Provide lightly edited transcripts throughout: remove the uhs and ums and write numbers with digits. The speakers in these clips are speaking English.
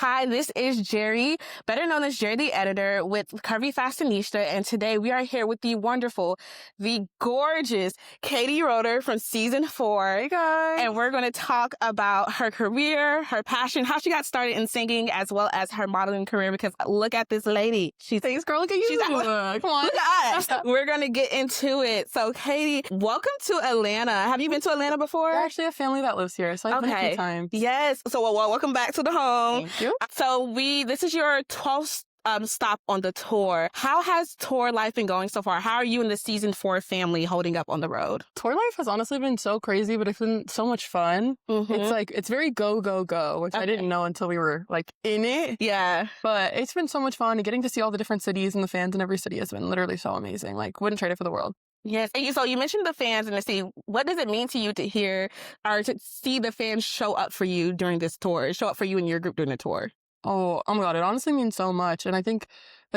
Hi, this is Jerry, better known as Jerry the Editor with Curvy Fashionista, and today we are here with the wonderful, the gorgeous Katie Roeder from season 4. Hey guys! And we're going to talk about her career, her passion, how she got started in singing, as well as her modeling career, because look at this lady. Thanks, girl. Look at you. Come on. Look at us. We're going to get into it. So, Katie, welcome to Atlanta. Have you been to Atlanta before? I actually have family that lives here, so I've been a few times. Yes. So, welcome back to the home. Thank you. So, this is your 12th stop on the tour. How has tour life been going so far? How are you and the season 4 family holding up on the road? Tour life has honestly been so crazy, but it's been so much fun. Mm-hmm. It's very go, go, go, which I didn't know until we were in it. Yeah. But it's been so much fun. Getting to see all the different cities and the fans in every city has been literally so amazing. Wouldn't trade it for the world. Yes. And so you mentioned the fans in the city. What does it mean to you to hear or to see the fans show up for you during this tour, show up for you and your group during the tour? Oh my God, it honestly means so much. And I think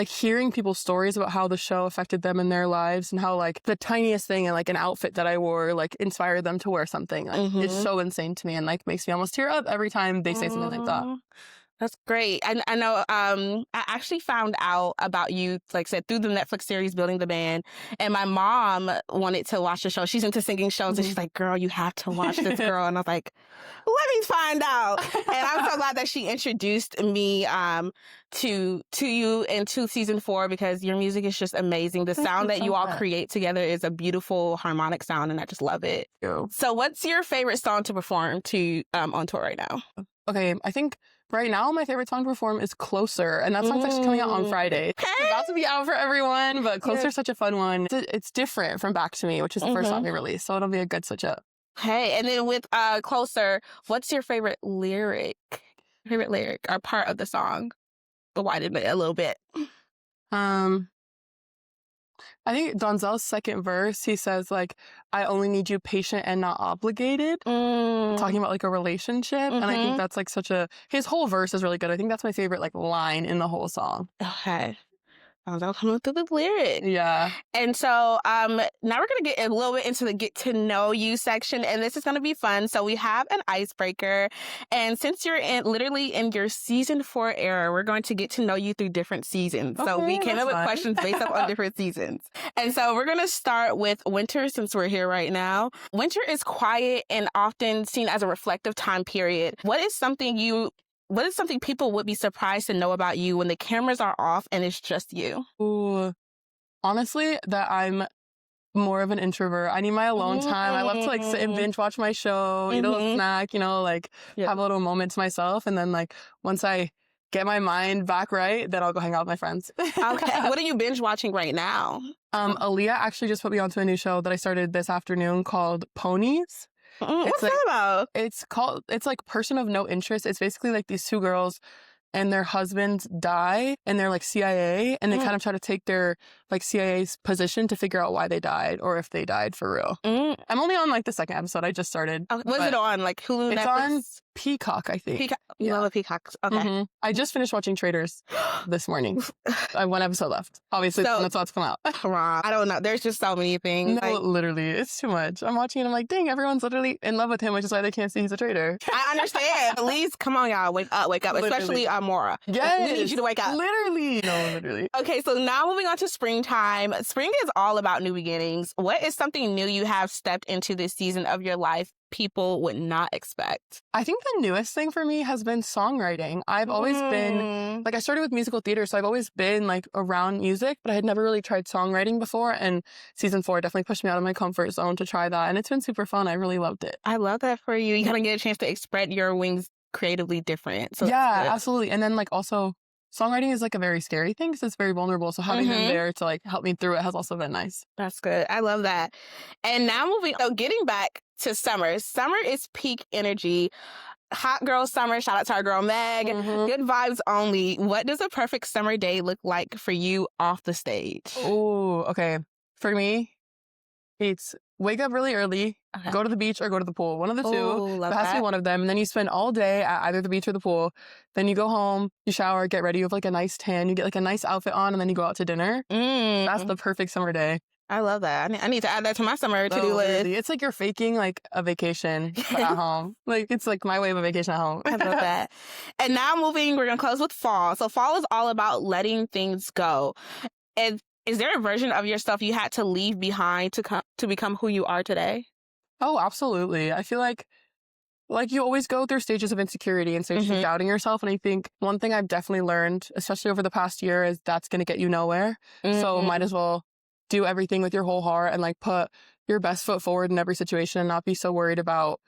hearing people's stories about how the show affected them in their lives and how the tiniest thing and an outfit that I wore inspired them to wear something is so insane to me and makes me almost tear up every time they say something like that. That's great. I know I actually found out about you, like I said, through the Netflix series Building the Band. And my mom wanted to watch the show. She's into singing shows. And she's like, girl, you have to watch this, girl. And I was like, let me find out. And I'm so glad that she introduced me to you and to season 4 because your music is just amazing. The sound that you all create together is a beautiful harmonic sound. And I just love it. So what's your favorite song to perform to on tour right now? Okay, I think right now my favorite song to perform is Closer. And that song's actually coming out on Friday. Okay. It's about to be out for everyone, but Closer is such a fun one. It's different from Back to Me, which is the first song we released. So it'll be a good switch up. Hey, and then with Closer, what's your favorite lyric? Favorite lyric or part of the song? Widen it a little bit. I think Donzel's second verse, he says, I only need you patient and not obligated. Talking about, a relationship. And I think that's, his whole verse is really good. I think that's my favorite, line in the whole song. Okay. I'll come through the lyrics. Yeah. And so now we're going to get a little bit into the get to know you section, and this is going to be fun. So we have an icebreaker, and since you're literally in your season 4 era, we're going to get to know you through different seasons. Okay, so we came up with questions based up on different seasons. And so we're going to start with winter since we're here right now. Winter is quiet and often seen as a reflective time period. What is something people would be surprised to know about you when the cameras are off and it's just you? Ooh, honestly, that I'm more of an introvert. I need my alone time. I love to sit and binge watch my show, eat a little snack, have a little moment to myself. And then once I get my mind back right, then I'll go hang out with my friends. Okay. What are you binge watching right now? Aaliyah actually just put me onto a new show that I started this afternoon called Ponies. What's that about? It's Person of No Interest. It's basically these 2 girls and their husbands die and they're CIA and they kind of try to take their CIA's position to figure out why they died or if they died for real. I'm only on the second episode. I just started. What's it on? Hulu, it's Netflix? On Peacock, I think. Peacock. You love a Peacock. Okay. I just finished watching Traders this morning. I have 1 episode left. Obviously, that's what's come out. I don't know. There's just so many things. No, literally. It's too much. I'm watching it. I'm like, dang, everyone's literally in love with him, which is why they can't see he's a traitor. I understand. At least, come on, y'all. Wake up. Literally. Especially Mora. Yes. We need you to wake up. Literally. No, literally. Okay, so now moving on to springtime. Spring is all about new beginnings. What is something new you have stepped into this season of your life people would not expect? I think the newest thing for me has been songwriting. I've always been, I started with musical theater, so I've always been, around music, but I had never really tried songwriting before, and season 4 definitely pushed me out of my comfort zone to try that, and it's been super fun. I really loved it. I love that for you. You kind of get a chance to spread your wings creatively different. So yeah, absolutely. And then, also, songwriting is a very scary thing because it's very vulnerable. So having them there to help me through it has also been nice. That's good. I love that. And now getting back to summer. Summer is peak energy. Hot girl summer. Shout out to our girl Meg. Good vibes only. What does a perfect summer day look like for you off the stage? Oh, okay. For me, it's wake up really early, go to the beach or go to the pool. One of the two. It has to be one of them. And then you spend all day at either the beach or the pool. Then you go home, you shower, get ready. You have a nice tan. You get a nice outfit on and then you go out to dinner. That's the perfect summer day. I love that. I need to add that to my summer to-do list. It's like you're faking like a vacation but at home. Like it's like my way of a vacation at home. I love that. And now we're going to close with fall. So fall is all about letting things go. And is there a version of yourself you had to leave behind to become who you are today? Oh, absolutely. I feel like you always go through stages of insecurity and stages of doubting yourself. And I think one thing I've definitely learned, especially over the past year, is that's going to get you nowhere. So might as well do everything with your whole heart and like put your best foot forward in every situation and not be so worried about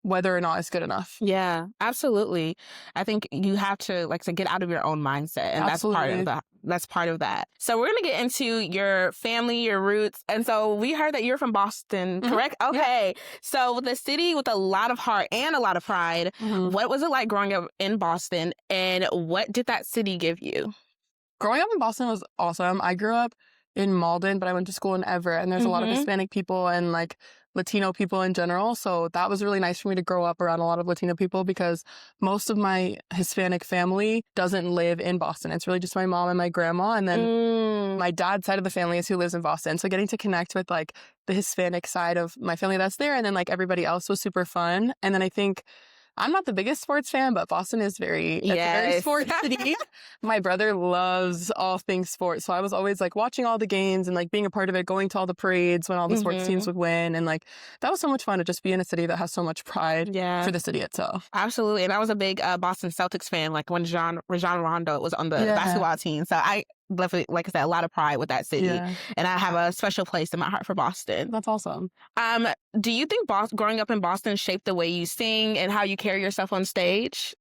whether or not it's good enough. Yeah, absolutely. I think you have to get out of your own mindset, and Absolutely. that's part of that. So we're gonna get into your family, your roots, and so we heard that you're from Boston, correct? Okay, so the city with a lot of heart and a lot of pride. What was it like growing up in Boston, and what did that city give you? Growing up in Boston was awesome. I grew up in Malden, but I went to school in Everett, and there's a lot of Hispanic people and like Latino people in general. So that was really nice for me to grow up around a lot of Latino people because most of my Hispanic family doesn't live in Boston. It's really just my mom and my grandma. And then my dad's side of the family is who lives in Boston. So getting to connect with like the Hispanic side of my family that's there and then like everybody else was super fun. And then I think I'm not the biggest sports fan, but Boston is it's a very sports city. My brother loves all things sports. So I was always like watching all the games and like being a part of it, going to all the parades when all the sports teams would win. And like, that was so much fun to just be in a city that has so much pride for the city itself. Absolutely. And I was a big Boston Celtics fan, like when Rajon Rondo was on the basketball team. So I definitely, like I said, a lot of pride with that city. And I have a special place in my heart for Boston. That's awesome. Do you think growing up in Boston shaped the way you sing and how you carry yourself on stage?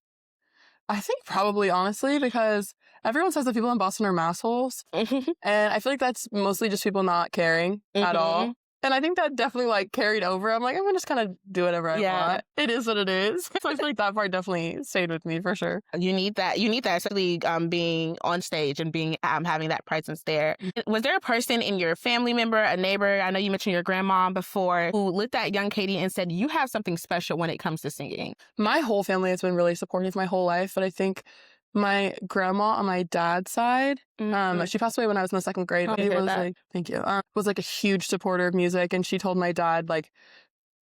I think probably, honestly, because everyone says that people in Boston are massholes. And I feel like that's mostly just people not caring at all. And I think that definitely like carried over. I'm like, I'm gonna just kind of do whatever I want. It is what it is. So I feel like that part definitely stayed with me for sure. You need that. You need that, especially being on stage and being having that presence there. Was there a person in your family member, a neighbor? I know you mentioned your grandma before, who looked at young Katie and said, "You have something special when it comes to singing." My whole family has been really supportive my whole life, but I think my grandma on my dad's side, she passed away when I was in the second grade. But thank you. Was like a huge supporter of music, and she told my dad like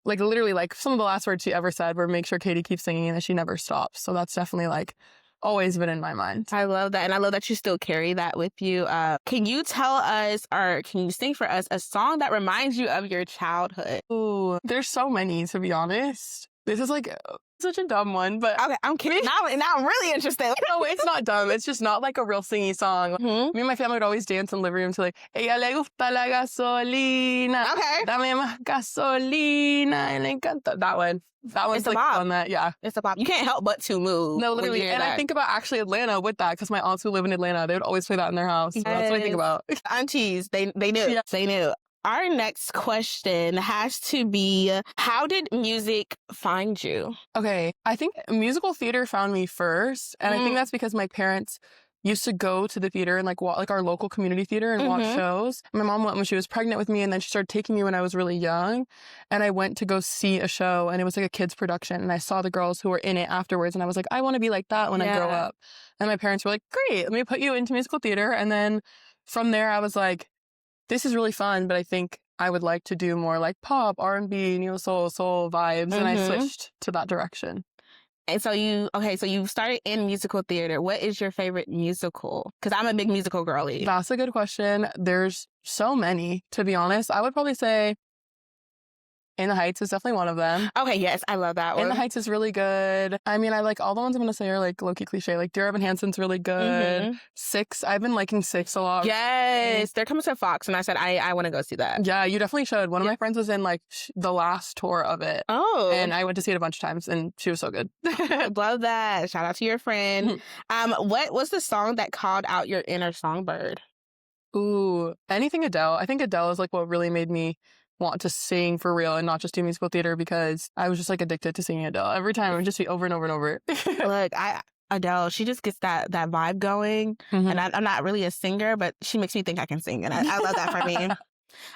literally like some of the last words she ever said were, "Make sure Katie keeps singing," and that she never stops. So that's definitely like always been in my mind. I love that, and I love that you still carry that with you. Can you tell us, or can you sing for us a song that reminds you of your childhood? Ooh, there's so many, to be honest. This is like such a dumb one, but okay, I'm kidding. Now I'm really interested. No, it's not dumb. It's just not like a real singy song. Me and my family would always dance in the living room to like, "Ella le gusta la gasolina." Okay. Dame más gasolina. Le encanta. That one. That one's it's like on that. Yeah. It's a bop. You can't help but to move. No, literally. And I think about actually Atlanta with that because my aunts who live in Atlanta, they would always play that in their house. So that's what I think about. Aunties, they knew. Yeah. They knew. Our next question has to be, how did music find you? Okay, I think musical theater found me first. And I think that's because my parents used to go to the theater and like our local community theater and watch shows. My mom went when she was pregnant with me, and then she started taking me when I was really young. And I went to go see a show, and it was like a kids production. And I saw the girls who were in it afterwards, and I was like, I want to be like that when I grow up. And my parents were like, great, let me put you into musical theater. And then from there, I was like, this is really fun, but I think I would like to do more like pop, R&B, neo soul vibes. And I switched to that direction. And so you started in musical theater. What is your favorite musical? Because I'm a big musical girly. That's a good question. There's so many, to be honest. I would probably say In the Heights is definitely one of them. Okay, yes, I love that one. In the Heights is really good. I mean, I like all the ones I'm going to say are like low-key cliche. Like Dear Evan Hansen's really good. Six, I've been liking Six a lot. Yes, they're coming to Fox, and I said, I want to go see that. Yeah, you definitely should. One of my friends was in like the last tour of it. Oh. And I went to see it a bunch of times, and she was so good. Love that. Shout out to your friend. What was the song that called out your inner songbird? Ooh, anything Adele. I think Adele is like what really made me want to sing for real and not just do musical theater, because I was just like addicted to singing Adele. Every time it would just be over and over and over. Look, Adele, she just gets that vibe going. And I'm not really a singer, but she makes me think I can sing. And I love that for me.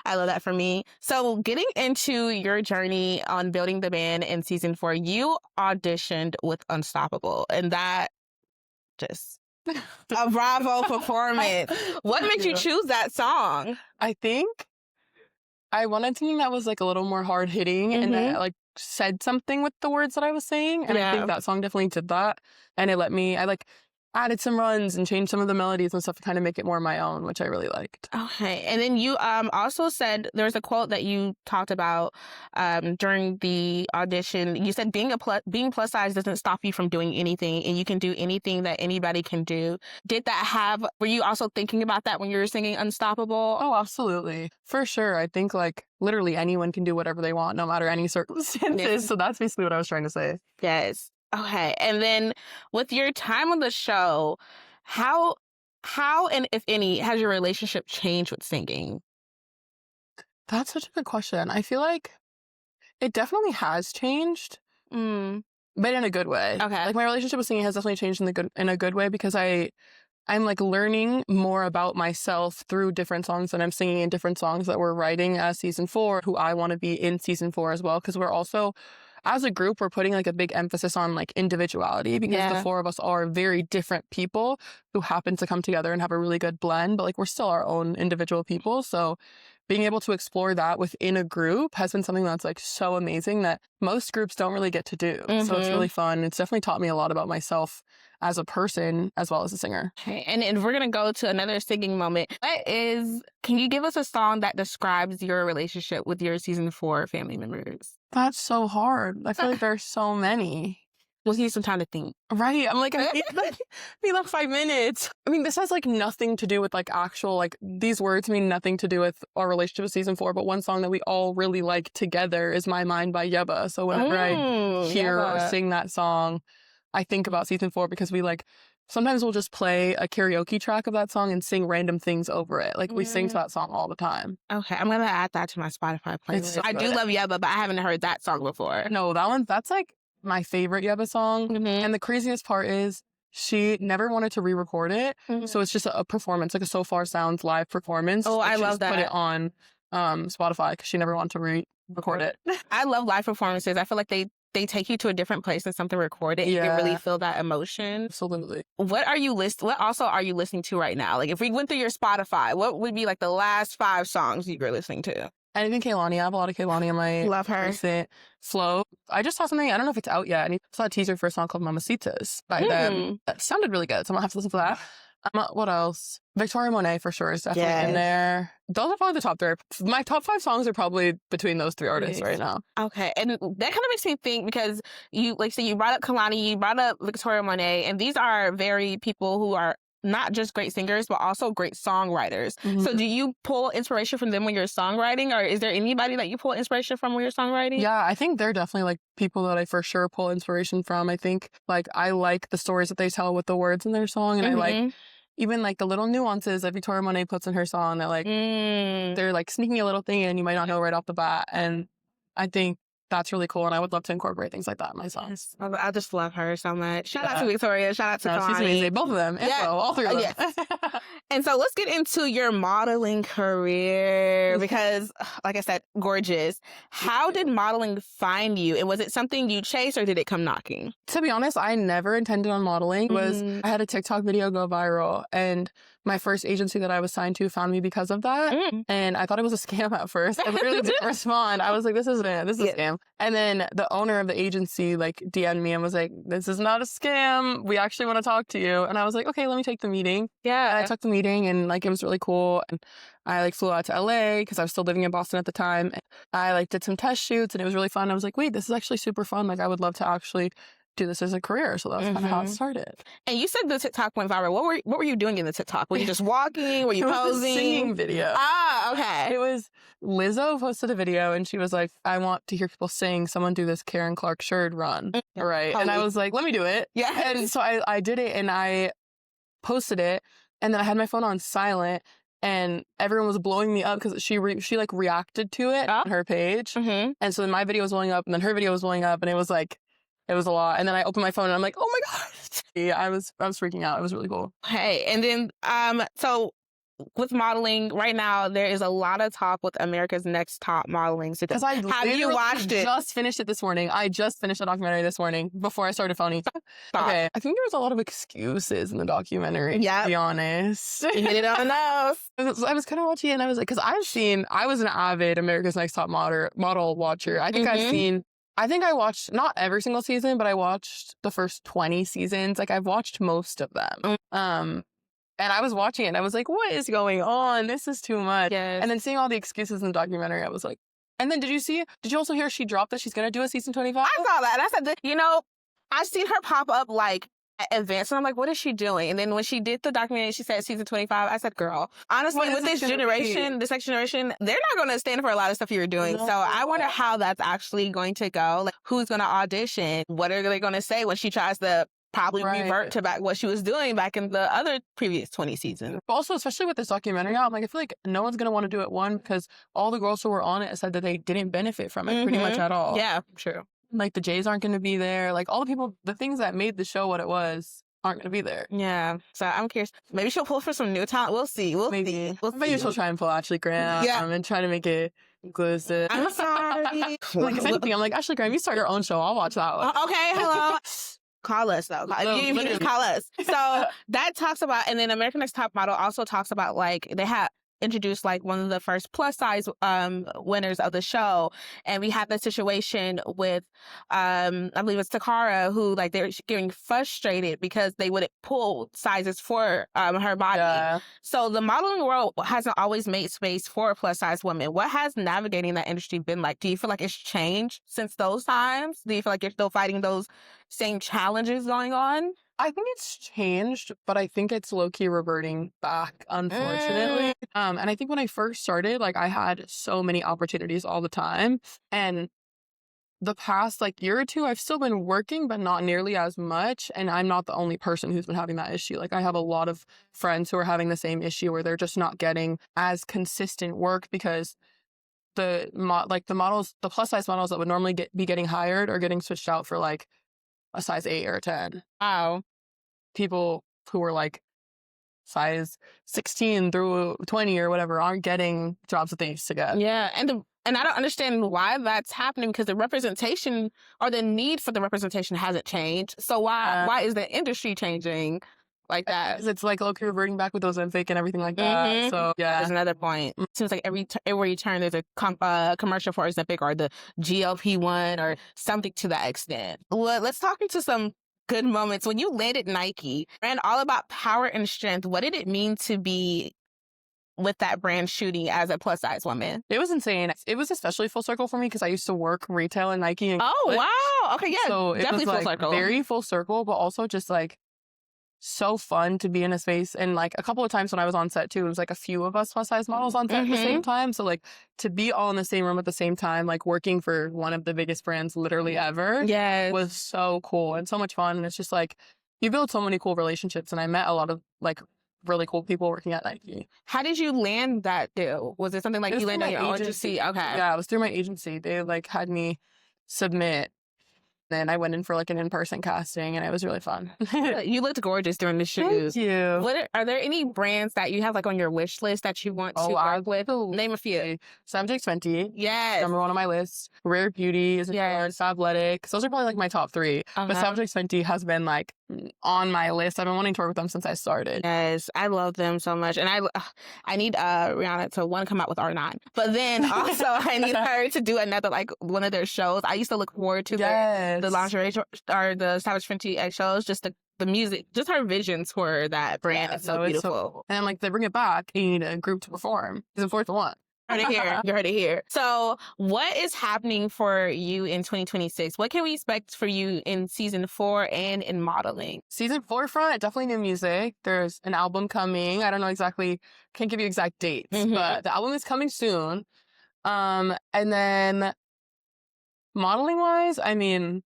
I love that for me. So getting into your journey on building the band in season 4, you auditioned with Unstoppable. And that just a bravo performance. What made you choose that song? I think I wanted something that was like a little more hard hitting and that like said something with the words that I was saying. And I think that song definitely did that. And it let me, I like added some runs and changed some of the melodies and stuff to kind of make it more my own, which I really liked. Okay. And then you also said there was a quote that you talked about during the audition. You said being plus size doesn't stop you from doing anything, and you can do anything that anybody can do. Were you also thinking about that when you were singing Unstoppable? Oh, absolutely. For sure. I think like literally anyone can do whatever they want, no matter any circumstances. Yes. So that's basically what I was trying to say. Yes. Okay. And then with your time on the show, how and if any has your relationship changed with singing? That's such a good question. I feel like it definitely has changed, but in a good way. Okay. Like my relationship with singing has definitely changed in a good way because I'm like learning more about myself through different songs that I'm singing in different songs that we're writing as season 4, who I want to be in season 4 as well. Because we're also, as a group, we're putting like a big emphasis on like individuality because the 4 of us are very different people who happen to come together and have a really good blend, but like we're still our own individual people. So being able to explore that within a group has been something that's like so amazing that most groups don't really get to do. So it's really fun. It's definitely taught me a lot about myself as a person as well as a singer. Okay. And we're going to go to another singing moment. Can you give us a song that describes your relationship with your season 4 family members? That's so hard. I feel like there's so many. We'll need some time to think. Right. I'm like, I need like 5 minutes. I mean, this has like nothing to do with like actual, like these words mean nothing to do with our relationship with season 4. But one song that we all really like together is My Mind by Yebba. So whenever I hear or sing that song, I think about season 4 because we like, sometimes we'll just play a karaoke track of that song and sing random things over it. Like we sing to that song all the time. Okay. I'm going to add that to my Spotify playlist. I do love Yebba, but I haven't heard that song before. No, that's like my favorite Yebba song. And the craziest part is she never wanted to re-record it. So it's just a performance, like a So Far Sounds live performance. Oh, I she love just that. Put it on Spotify because she never wanted to re-record it. I love live performances. I feel like they take you to a different place than something recorded. You can really feel that emotion. Absolutely. What also are you listening to right now? Like if we went through your Spotify, what would be like the last 5 songs you were listening to? Anything Kehlani. I have a lot of Kehlani on my love her recent flow. I just saw something, I don't know if it's out yet. I saw a teaser for a song called Mamacitas by them. That sounded really good, so I'm gonna have to listen to that. What else? Victoria Monet for sure is definitely in there. Those are probably the top 3. My top 5 songs are probably between those 3 artists right now. Okay, and that kind of makes me think because you brought up Kehlani, you brought up Victoria Monet, and these are very people who are not just great singers, but also great songwriters. So do you pull inspiration from them when you're songwriting, or is there anybody that you pull inspiration from when you're songwriting? Yeah, I think they're definitely like people that I for sure pull inspiration from. I think like I like the stories that they tell with the words in their song, and I like even like the little nuances that Victoria Monet puts in her song that like they're like sneaking a little thing in you might not know right off the bat. And I think that's really cool, and I would love to incorporate things like that in my songs. Yes. I just love her so much. Shout out to Victoria. Shout out to Kehlani. She's amazing. Both of them. Yeah. All 3 of them. Yes. And so let's get into your modeling career because, like I said, gorgeous. How did modeling find you? And was it something you chased or did it come knocking? To be honest, I never intended on modeling. I had a TikTok video go viral, and my first agency that I was signed to found me because of that. And I thought it was a scam at first. I literally didn't respond. I was like, this is a scam. And then the owner of the agency like DM'd me and was like, this is not a scam. We actually want to talk to you. And I was like, okay, let me take the meeting. Yeah. And I took the meeting and like it was really cool. And I like flew out to LA because I was still living in Boston at the time. And I like did some test shoots and it was really fun. I was like, wait, this is actually super fun. Like I would love to actually do this as a career. So that's kind of how it started. And you said the TikTok went viral. What were you doing in the TikTok? Were you just walking? Were you posing? It was a singing video. Ah, okay. It was Lizzo posted a video and she was like, I want to hear people sing, someone do this Karen Clark Sherd run. Right. And I was like, let me do it. Yeah. And so I did it and I posted it and then I had my phone on silent and everyone was blowing me up because she like reacted to it on her page. And so then my video was blowing up and then her video was blowing up and it was like, it was a lot. And then I opened my phone and I'm like, oh my God. Yeah, I was freaking out. It was really cool. Hey, and then, so with modeling right now, there is a lot of talk with America's Next Top Modeling. So Because I have you watched it? Just finished it this morning. I just finished the documentary this morning before I started phoning. Okay, I think there was a lot of excuses in the documentary. Yeah, to be honest, you hit it on the nose. I was kind of watching it, and I was like, because I was an avid America's Next Top model watcher. I think I watched not every single season, but I watched the first 20 seasons. Like I've watched most of them. And I was watching it and I was like, what is going on? This is too much. Yes. And then seeing all the excuses in the documentary, I was like, and then did you also hear she dropped that she's going to do a season 25? I saw that. And I said, I've seen her pop up like at events and I'm like, what is she doing? And then when she did the documentary, she said season 25. I said, girl, honestly, with this next generation, they're not going to stand for a lot of stuff you're doing. No. So I wonder how that's actually going to go. Like, who's going to audition? What are they going to say when she tries to probably revert to back what she was doing back in the other previous 20 seasons. But also, especially with this documentary out, I'm like, I feel like no one's going to want to do it, one, because all the girls who were on it said that they didn't benefit from it pretty much at all. Yeah, true. Like the Jays aren't going to be there. Like all the things that made the show what it was aren't going to be there. Yeah. So I'm curious. Maybe she'll pull for some new talent. We'll see. Maybe she'll try and pull Ashley Graham and try to make it inclusive. I'm sorry. Like if anything, I'm like, Ashley Graham, you start your own show. I'll watch that one. Okay, hello. Call us though. You just call us. So that talks about, and then American Next Top Model also talks about like they have introduced like one of the first plus size winners of the show, and we had the situation with I believe it's Takara, who like they're getting frustrated because they wouldn't pull sizes for her body. Yeah. So the modeling world hasn't always made space for plus size women. What has navigating that industry been like? Do you feel like it's changed since those times? Do you feel like you're still fighting those same challenges going on? I think it's changed, but I think it's low-key reverting back, unfortunately. And I think when I first started, like I had so many opportunities all the time. And the past like year or two, I've still been working, but not nearly as much. And I'm not the only person who's been having that issue. Like I have a lot of friends who are having the same issue where they're just not getting as consistent work because the plus size models that would normally be getting hired are getting switched out for like a size 8 or a 10. Wow. People who were like size 16 through 20 or whatever aren't getting jobs that they used to get. Yeah. And I don't understand why that's happening because the representation or the need for the representation hasn't changed. So why is the industry changing like that? It's like low-key reverting back with Ozempic and everything like that. So yeah, there's another point. It seems like everywhere you turn, there's a commercial for Ozempic or the GLP-1 or something to that extent. Well, let's talk into some good moments. When you landed Nike, and all about power and strength, what did it mean to be with that brand shooting as a plus size woman? It was insane. It was especially full circle for me because I used to work retail in Nike. And wow. Okay, yeah. So definitely it was full circle. Very full circle, but also just like so fun to be in a space. And like a couple of times when I was on set too, it was like a few of us plus size models on set at the same time. So like to be all in the same room at the same time, like working for one of the biggest brands literally ever was so cool and so much fun. And it's just like you build so many cool relationships. And I met a lot of like really cool people working at Nike. How did you land that deal? Was it something like you landed on your agency? Okay. Yeah, it was through my agency. They like had me submit. Then I went in for like an in-person casting and it was really fun. You looked gorgeous during the shoot. Thank you. Are there any brands that you have like on your wish list that you want to work with? Name a few. Subject 20. Yes. Number 1 on my list. Rare Beauty is Fabletics. Those are probably like my top 3. But Subject 20 has been like on my list. I've been wanting to work with them since I started. Yes, I love them so much. And I need Rihanna to come out with R9. But then also I need her to do another like one of their shows. I used to look forward to the lingerie or the Savage Fenty X shows, just the music, just her visions for that brand is so beautiful. And like they bring it back, you need a group to perform. It's a 4th one. You heard it here. So what is happening for you in 2026? What can we expect for you in season 4 and in modeling? Season 4 front, definitely new music. There's an album coming. I don't know exactly, can't give you exact dates, but the album is coming soon. And then modeling wise, I mean,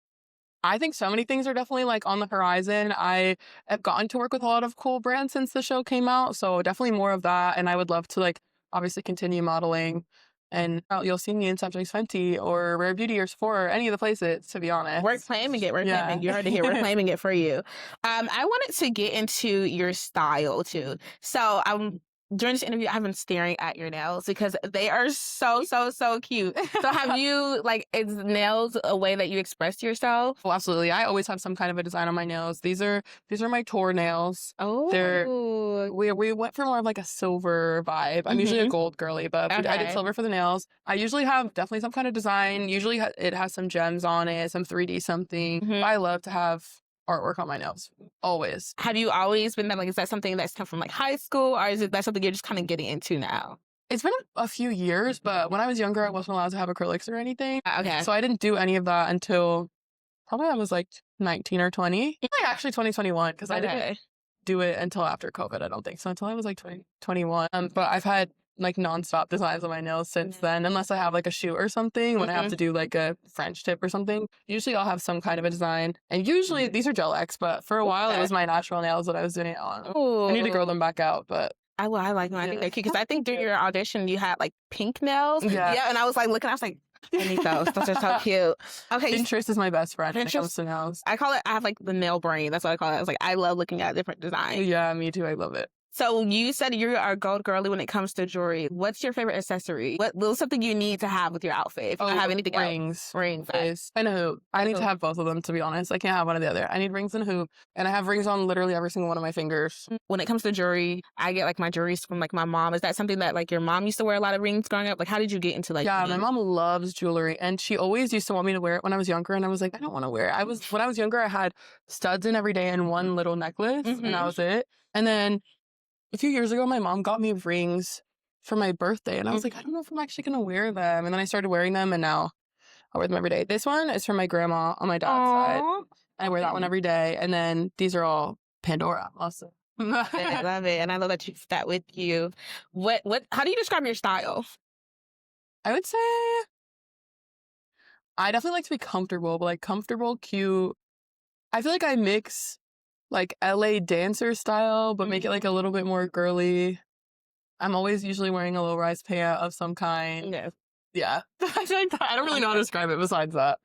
I think so many things are definitely like on the horizon. I have gotten to work with a lot of cool brands since the show came out. So definitely more of that. And I would love to like obviously continue modeling, and you'll see me in Subject 20 or Rare Beauty or Sephora or any of the places, to be honest. We're claiming it. You heard it here. We're claiming it for you. I wanted to get into your style too. So during this interview, I've been staring at your nails because they are so cute. So have you, like, is nails a way that you express yourself? Well, absolutely. I always have some kind of a design on my nails. These are my tour nails. Oh. We went for more of like a silver vibe. I'm usually a gold girly, but I did silver for the nails. I usually have definitely some kind of design. Usually it has some gems on it, some 3D something. I love to have artwork on my nails, always. Have you always been that, like, is that something that's come from like high school, or is it that something you're just kind of getting into now? It's been a few years, but when I was younger, I wasn't allowed to have acrylics or anything. Okay. So I didn't do any of that until probably I was like 19 or 20. Like actually 2021, because I didn't do it until after COVID, I don't think. So until I was like 21. But I've had like nonstop designs on my nails since then, unless I have like a shoot or something when I have to do like a French tip or something. Usually I'll have some kind of a design, and usually these are gel X, but for a while it was my natural nails that I was doing it on. I need to grow them back out, but I like them. I think they're cute because I think during your audition you had like pink nails. Yeah, and I was like looking, I was like, I need those. Those are so cute. Okay. Pinterest is my best friend when it comes to nails. I have like the nail brain. That's what I call it. I was like, I love looking at different designs. Yeah, me too. I love it. So you said you are a gold girly when it comes to jewelry. What's your favorite accessory? What's something you need to have with your outfit? If you don't have anything else. Rings. And a hoop. I need to have both of them, to be honest. I can't have one or the other. I need rings and a hoop. And I have rings on literally every single one of my fingers. When it comes to jewelry, I get like my jewelry from like my mom. Is that something that like your mom used to wear a lot of rings growing up? Like how did you get into like Yeah, my mom loves jewelry, and she always used to want me to wear it when I was younger, and I was like, I don't want to wear it. When I was younger, I had studs in every day and one little necklace, and that was it. And then a few years ago, my mom got me rings for my birthday, and I was like, I don't know if I'm actually going to wear them. And then I started wearing them, and now I wear them every day. This one is from my grandma on my dad's side. I wear that one every day. And then these are all Pandora also. I love it. And I love that you have that with you. How do you describe your style? I would say I definitely like to be comfortable, but like comfortable, cute. I feel like I mix like LA dancer style, but make it like a little bit more girly. I'm always usually wearing a low-rise pant of some kind. Yeah. I feel like I don't really know how to describe it besides that.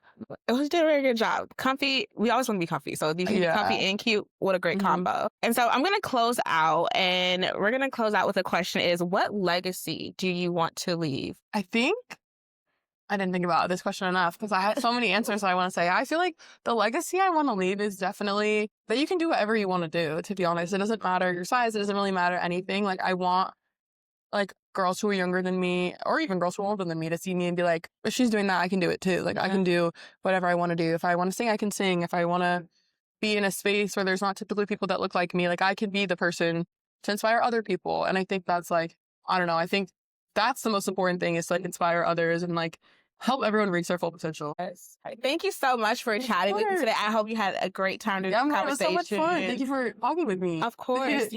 It was doing a very good job. Comfy. We always want to be comfy. So you can be comfy and cute. What a great combo. And so I'm going to close out, and we're going to close out with a question is, what legacy do you want to leave? I think I didn't think about this question enough because I had so many answers I want to say. I feel like the legacy I want to leave is definitely that you can do whatever you want to do, to be honest. It doesn't matter your size. It doesn't really matter anything. Like I want like girls who are younger than me or even girls who are older than me to see me and be like, if she's doing that, I can do it too. Like I can do whatever I want to do. If I want to sing, I can sing. If I want to be in a space where there's not typically people that look like me, like I can be the person to inspire other people. And I think that's like, I don't know, I think that's the most important thing is to like inspire others and like help everyone reach their full potential. Yes. Thank you so much for chatting with me today. I hope you had a great time doing this conversation. It was so much fun. Thank you for talking with me. Of course.